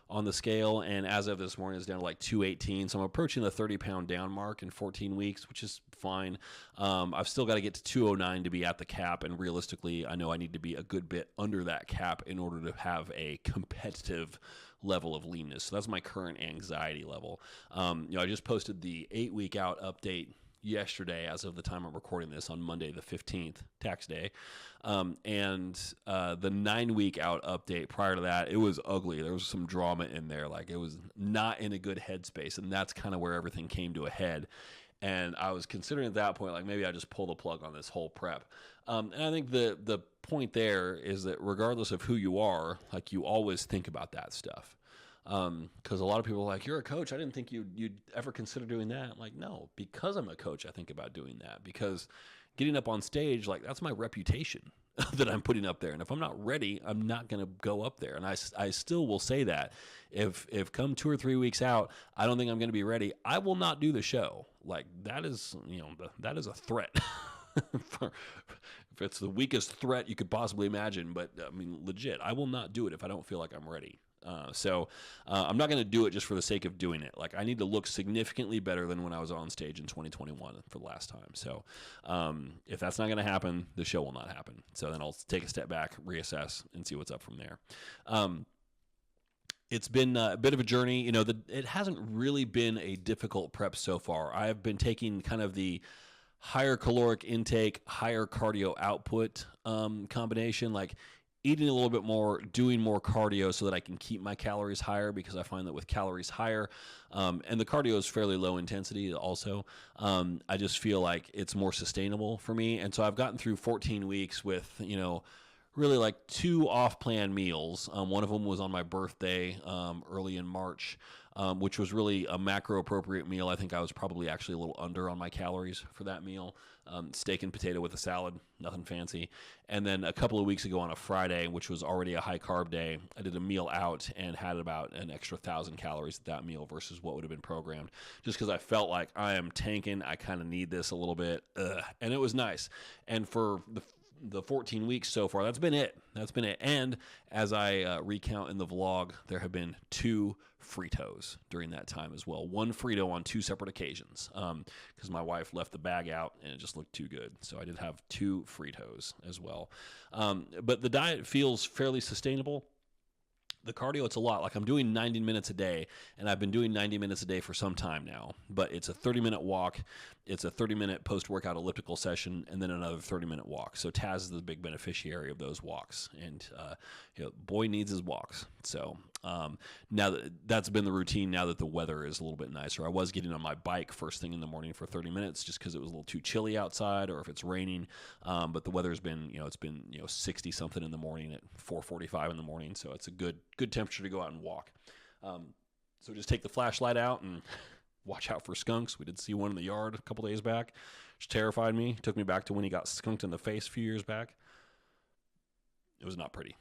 on the scale, and as of this morning, it's down to like 218. So I'm approaching the 30-pound down mark in 14 weeks, which is fine. I've still got to get to 209 to be at the cap, and realistically, I know I need to be a good bit under that cap in order to have a competitive level of leanness. So that's my current anxiety level. I just posted the 8-week out update yesterday, as of the time I'm recording this on Monday the 15th, tax day. The 9-week out update prior to that, it was ugly. There was some drama in there. Like, it was not in a good headspace, and that's kind of where everything came to a head. And I was considering at that point, like, maybe I just pull the plug on this whole prep. And I think the point there is that regardless of who you are, like, you always think about that stuff. Because a lot of people are like, you're a coach, I didn't think you'd ever consider doing that. I'm like, no, because I'm a coach, I think about doing that. Because getting up on stage, like, that's my reputation that I'm putting up there. And if I'm not ready, I'm not going to go up there. And I still will say that if come 2 or 3 weeks out, I don't think I'm going to be ready, I will not do the show. Like, that is, that is a threat. If it's the weakest threat you could possibly imagine, but I mean, legit, I will not do it if I don't feel like I'm ready. So I'm not going to do it just for the sake of doing it. Like, I need to look significantly better than when I was on stage in 2021 for the last time. So if that's not going to happen, the show will not happen. So then I'll take a step back, reassess, and see what's up from there. It's been a bit of a journey. It hasn't really been a difficult prep so far. I've been taking kind of the higher caloric intake, higher cardio output combination, like eating a little bit more, doing more cardio so that I can keep my calories higher, because I find that with calories higher, and the cardio is fairly low intensity also, I just feel like it's more sustainable for me. And so I've gotten through 14 weeks with, really like 2 off-plan meals. One of them was on my birthday early in March, which was really a macro-appropriate meal. I think I was probably actually a little under on my calories for that meal. Steak and potato with a salad, nothing fancy. And then a couple of weeks ago on a Friday, which was already a high-carb day, I did a meal out and had about an extra 1,000 calories at that meal versus what would have been programmed, just because I felt like I am tanking. I kind of need this a little bit. And it was nice. And for the 14 weeks so far, that's been it. And as I recount in the vlog, there have been 2 Fritos during that time as well. 1 Frito on 2 separate occasions, because my wife left the bag out and it just looked too good. So I did have 2 Fritos as well. But the diet feels fairly sustainable. The cardio, it's a lot. Like, I'm doing 90 minutes a day, and I've been doing 90 minutes a day for some time now. But it's a 30-minute walk, it's a 30-minute post-workout elliptical session, and then another 30-minute walk. So Taz is the big beneficiary of those walks, and boy needs his walks. So now that's been the routine now that the weather is a little bit nicer. I was getting on my bike first thing in the morning for 30 minutes just because it was a little too chilly outside, or if it's raining. But the weather's been, it's been 60 something in the morning at 4:45 in the morning, so it's a good temperature to go out and walk. So just take the flashlight out and watch out for skunks. We did see one in the yard a couple days back, which terrified me. Took me back to when he got skunked in the face a few years back. It was not pretty.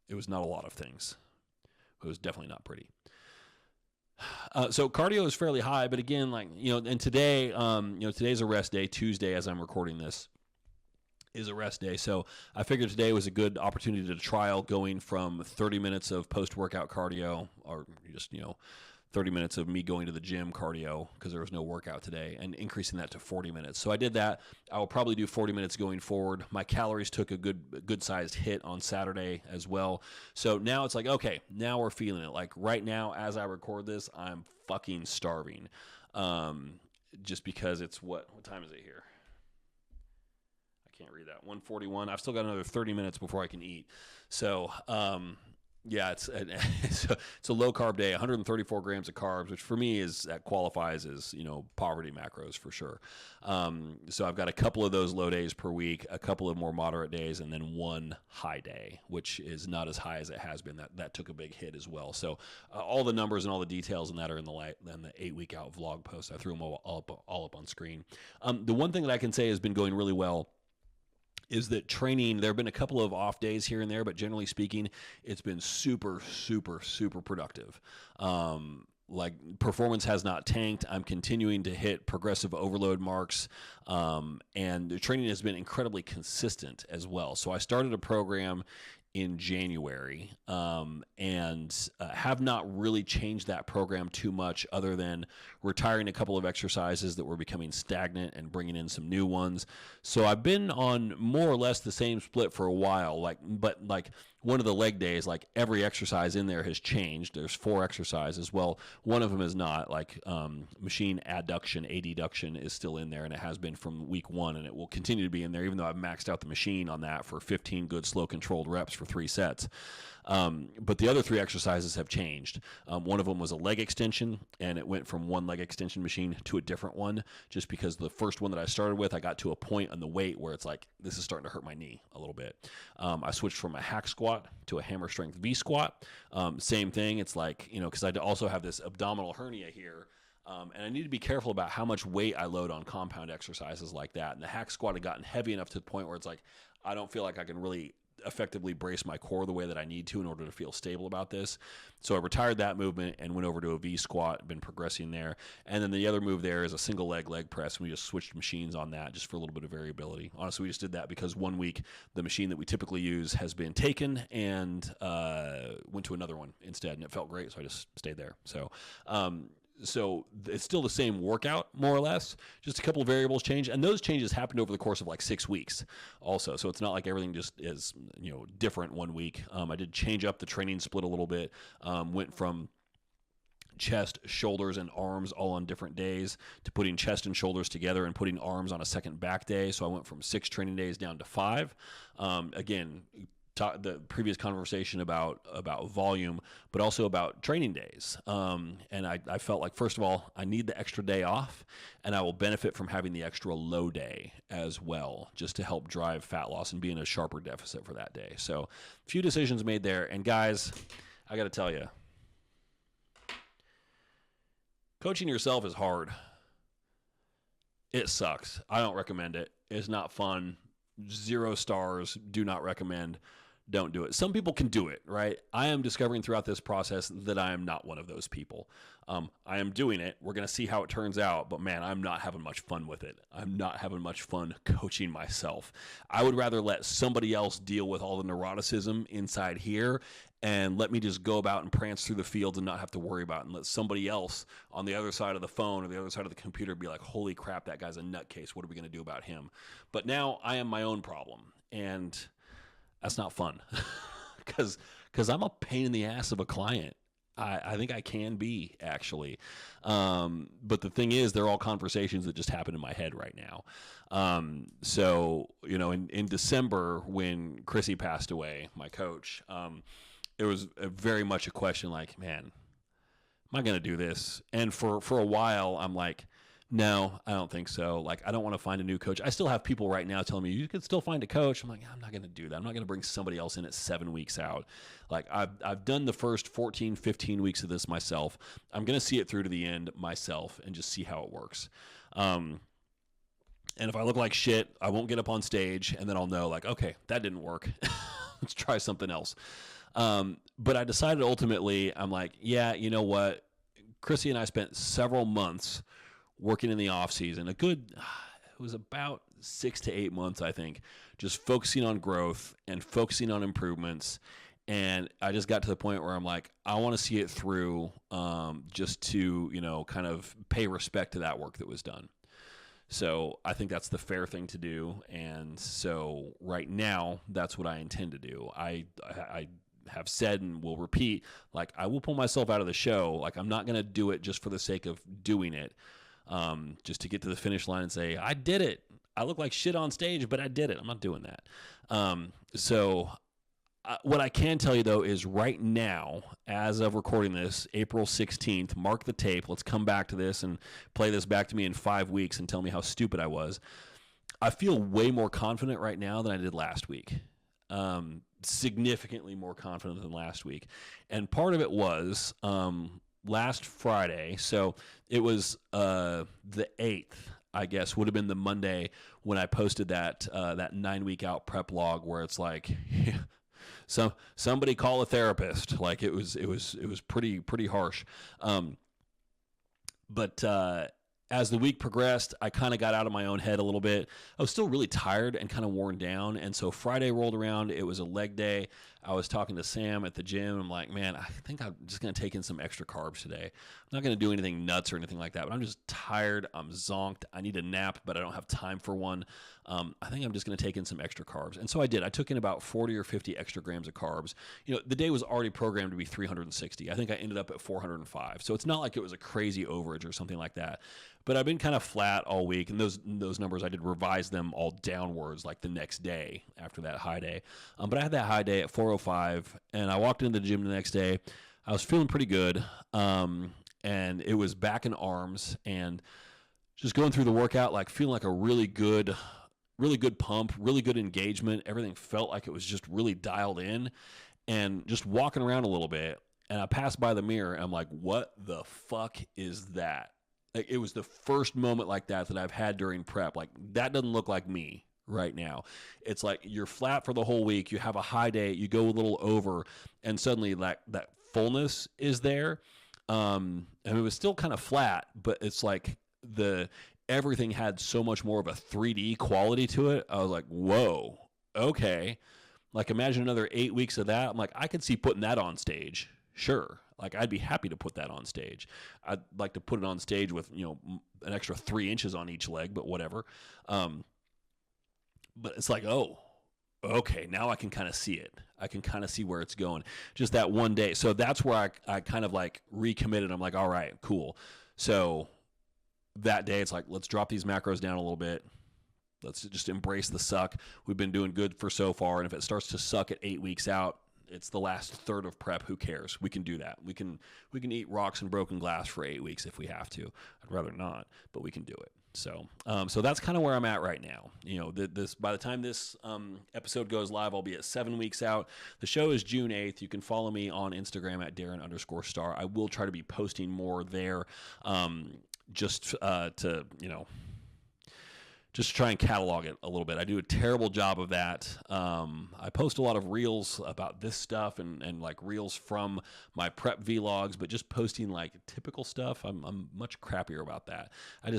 It was not a lot of things. It was definitely not pretty. So cardio is fairly high, but again, and today, today's a rest day. Tuesday, as I'm recording this, is a rest day. So I figured today was a good opportunity to trial going from 30 minutes of post-workout cardio, or just, 30 minutes of me going to the gym cardio, because there was no workout today, and increasing that to 40 minutes. So I did that. I will probably do 40 minutes going forward. My calories took a good-sized hit on Saturday as well. So now it's like, okay, now we're feeling it. Like, right now, as I record this, I'm fucking starving. Just because it's what time is it here? Can't read that. 1:41. I've still got another 30 minutes before I can eat. So, yeah, it's a low carb day, 134 grams of carbs, which for me that qualifies as, poverty macros for sure. So I've got a couple of those low days per week, a couple of more moderate days, and then 1 high day, which is not as high as it has been. That took a big hit as well. So all the numbers and all the details in that are in the 8-week out vlog post. I threw them all up on screen. The one thing that I can say has been going really well is that training, there have been a couple of off days here and there, but generally speaking, it's been super, super, super productive. Like, performance has not tanked. I'm continuing to hit progressive overload marks, and the training has been incredibly consistent as well. So I started a program in January, and have not really changed that program too much other than retiring a couple of exercises that were becoming stagnant and bringing in some new ones. So I've been on more or less the same split for a while, but one of the leg days, like every exercise in there has changed. There's 4 exercises. Well, one of them is not. Machine adduction is still in there, and it has been from week 1, and it will continue to be in there, even though I've maxed out the machine on that for 15 good, slow, controlled reps for 3 sets. But the other 3 exercises have changed. One of them was a leg extension, and it went from one leg extension machine to a different one, just because the first one that I started with, I got to a point on the weight where it's like, this is starting to hurt my knee a little bit. I switched from a hack squat to a hammer strength V squat. Same thing. It's like, because I also have this abdominal hernia here. And I need to be careful about how much weight I load on compound exercises like that. And the hack squat had gotten heavy enough to the point where it's like, I don't feel like I can really effectively brace my core the way that I need to in order to feel stable about this. So I retired that movement and went over to a V squat, been progressing there. And then the other move there is a single leg press. And we just switched machines on that just for a little bit of variability. Honestly, we just did that because one week the machine that we typically use has been taken and went to another one instead. And it felt great. So I just stayed there. So it's still the same workout, more or less. Just a couple of variables change, and those changes happened over the course of 6 weeks also. So it's not like everything just is, different one week. I did change up the training split a little bit, went from chest, shoulders, and arms all on different days to putting chest and shoulders together and putting arms on a second back day. So I went from 6 training days down to 5. Again, the previous conversation about volume, but also about training days. And I felt like, first of all, I need the extra day off, and I will benefit from having the extra low day as well, just to help drive fat loss and be in a sharper deficit for that day. So a few decisions made there. And guys, I got to tell you, coaching yourself is hard. It sucks. I don't recommend it. It's not fun. 0 stars. Do not recommend. Don't do it. Some people can do it, right? I am discovering throughout this process that I am not one of those people. I am doing it. We're going to see how it turns out, but man, I'm not having much fun with it. I'm not having much fun coaching myself. I would rather let somebody else deal with all the neuroticism inside here and let me just go about and prance through the fields and not have to worry about it, and let somebody else on the other side of the phone or the other side of the computer be like, holy crap, that guy's a nutcase. What are we going to do about him? But now I am my own problem, and that's not fun because I'm a pain in the ass of a client. I think I can be, actually. But the thing is, they're all conversations that just happen in my head right now. So, in December when Chrissy passed away, my coach, it was very much a question like, man, am I going to do this? And for a while, I'm like, no, I don't think so. I don't want to find a new coach. I still have people right now telling me, you can still find a coach. I'm like, I'm not going to do that. I'm not going to bring somebody else in at 7 weeks out. I've done the first 14, 15 weeks of this myself. I'm going to see it through to the end myself and just see how it works. And if I look like shit, I won't get up on stage, and then I'll know, okay, that didn't work. Let's try something else. But I decided ultimately, I'm like, yeah, you know what? Chrissy and I spent several months working in the off season, it was about 6 to 8 months, I think, just focusing on growth and focusing on improvements. And I just got to the point where I'm like, I want to see it through, just to, kind of pay respect to that work that was done. So I think that's the fair thing to do. And so right now, that's what I intend to do. I have said and will repeat, I will pull myself out of the show. I'm not going to do it just for the sake of doing it. Just to get to the finish line and say, I did it. I look like shit on stage, but I did it. I'm not doing that. What I can tell you, though, is right now, as of recording this, April 16th, mark the tape. Let's come back to this and play this back to me in 5 weeks and tell me how stupid I was. I feel way more confident right now than I did last week. Significantly more confident than last week. And part of it was last Friday, so it was the 8th, I guess, would have been the Monday when I posted that 9-week out prep log where it's like, somebody call a therapist. It was pretty harsh. But as the week progressed, I kind of got out of my own head a little bit. I was still really tired and kind of worn down. And so Friday rolled around. It was a leg day. I was talking to Sam at the gym. I'm like, man, I think I'm just going to take in some extra carbs today. I'm not going to do anything nuts or anything like that, but I'm just tired. I'm zonked. I need a nap, but I don't have time for one. I think I'm just going to take in some extra carbs. And so I did. I took in about 40 or 50 extra grams of carbs. You know, the day was already programmed to be 360. I think I ended up at 405. So it's not like it was a crazy overage or something like that. But I've been kind of flat all week, and those numbers, I did revise them all downwards like the next day after that high day. But I had that high day at 405, and I walked into the gym the next day. I was feeling pretty good, and it was back and arms, and just going through the workout, like feeling like a really good pump, really good engagement. Everything felt like it was just really dialed in, and just walking around a little bit, and I passed by the mirror, and I'm like, what the fuck is that? Like, it was the first moment like that I've had during prep. Like, that doesn't look like me right now. It's like you're flat for the whole week. You have a high day. You go a little over, and suddenly that fullness is there. And it was still kind of flat, but it's like everything had so much more of a 3D quality to it. I was like, whoa, okay. Like, imagine another 8 weeks of that. I'm like, I could see putting that on stage. Sure. Like, I'd be happy to put that on stage. I'd like to put it on stage with, an extra 3 inches on each leg, but whatever. But it's like, oh, okay, now I can kind of see it. I can kind of see where it's going. Just that one day. So that's where I kind of like recommitted. I'm like, all right, cool. So that day it's like, let's drop these macros down a little bit. Let's just embrace the suck. We've been doing good for so far. And if it starts to suck at 8 weeks out, it's the last third of prep. Who cares? We can do that. We can eat rocks and broken glass for 8 weeks if we have to. I'd rather not, but we can do it. So that's kind of where I'm at right now. By the time this episode goes live, I'll be at 7 weeks out. The show is June 8th. You can follow me on Instagram at Darin_star. I will try to be posting more there, just to try and catalog it a little bit. I do a terrible job of that. I post a lot of reels about this stuff and like reels from my prep vlogs, but just posting like typical stuff, I'm much crappier about that. I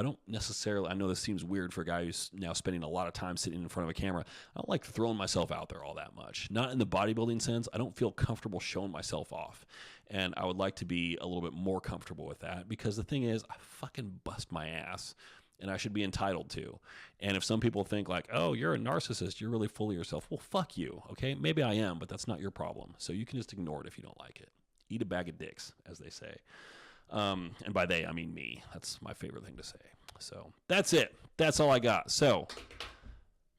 don't necessarily, I know this seems weird for a guy who's now spending a lot of time sitting in front of a camera. I don't like throwing myself out there all that much. Not in the bodybuilding sense. I don't feel comfortable showing myself off. And I would like to be a little bit more comfortable with that, because the thing is, I fucking bust my ass. And I should be entitled to. And if some people think like, oh, you're a narcissist, you're really full of yourself. Well, fuck you, okay? Maybe I am, but that's not your problem. So you can just ignore it if you don't like it. Eat a bag of dicks, as they say. And by they, I mean me. That's my favorite thing to say. So that's it. That's all I got. So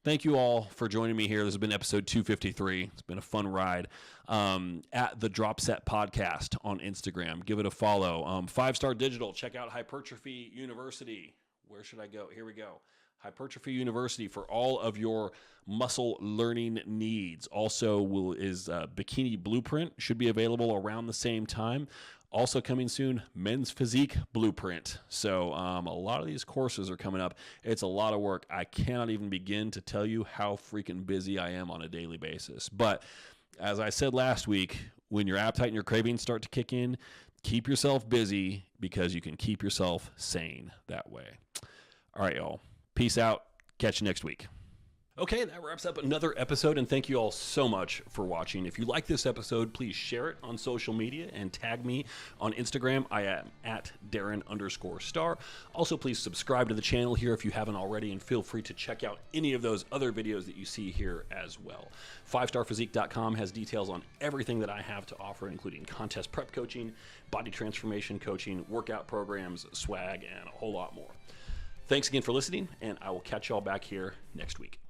thank you all for joining me here. This has been episode 253. It's been a fun ride. At the Drop Set Podcast on Instagram. Give it a follow. 5-Star Digital. Check out Hypertrophy University. Where should I go? Here we go. Hypertrophy University for all of your muscle learning needs. Also is Bikini Blueprint. Should be available around the same time. Also coming soon, Men's Physique Blueprint. So a lot of these courses are coming up. It's a lot of work. I cannot even begin to tell you how freaking busy I am on a daily basis. But as I said last week, when your appetite and your cravings start to kick in, keep yourself busy, because you can keep yourself sane that way. All right, y'all. Peace out. Catch you next week. Okay, that wraps up another episode, and thank you all so much for watching. If you like this episode, please share it on social media and tag me on Instagram. I am at Darin_star. Also, please subscribe to the channel here if you haven't already, and feel free to check out any of those other videos that you see here as well. 5starphysique.com has details on everything that I have to offer, including contest prep coaching, body transformation coaching, workout programs, swag, and a whole lot more. Thanks again for listening, and I will catch y'all back here next week.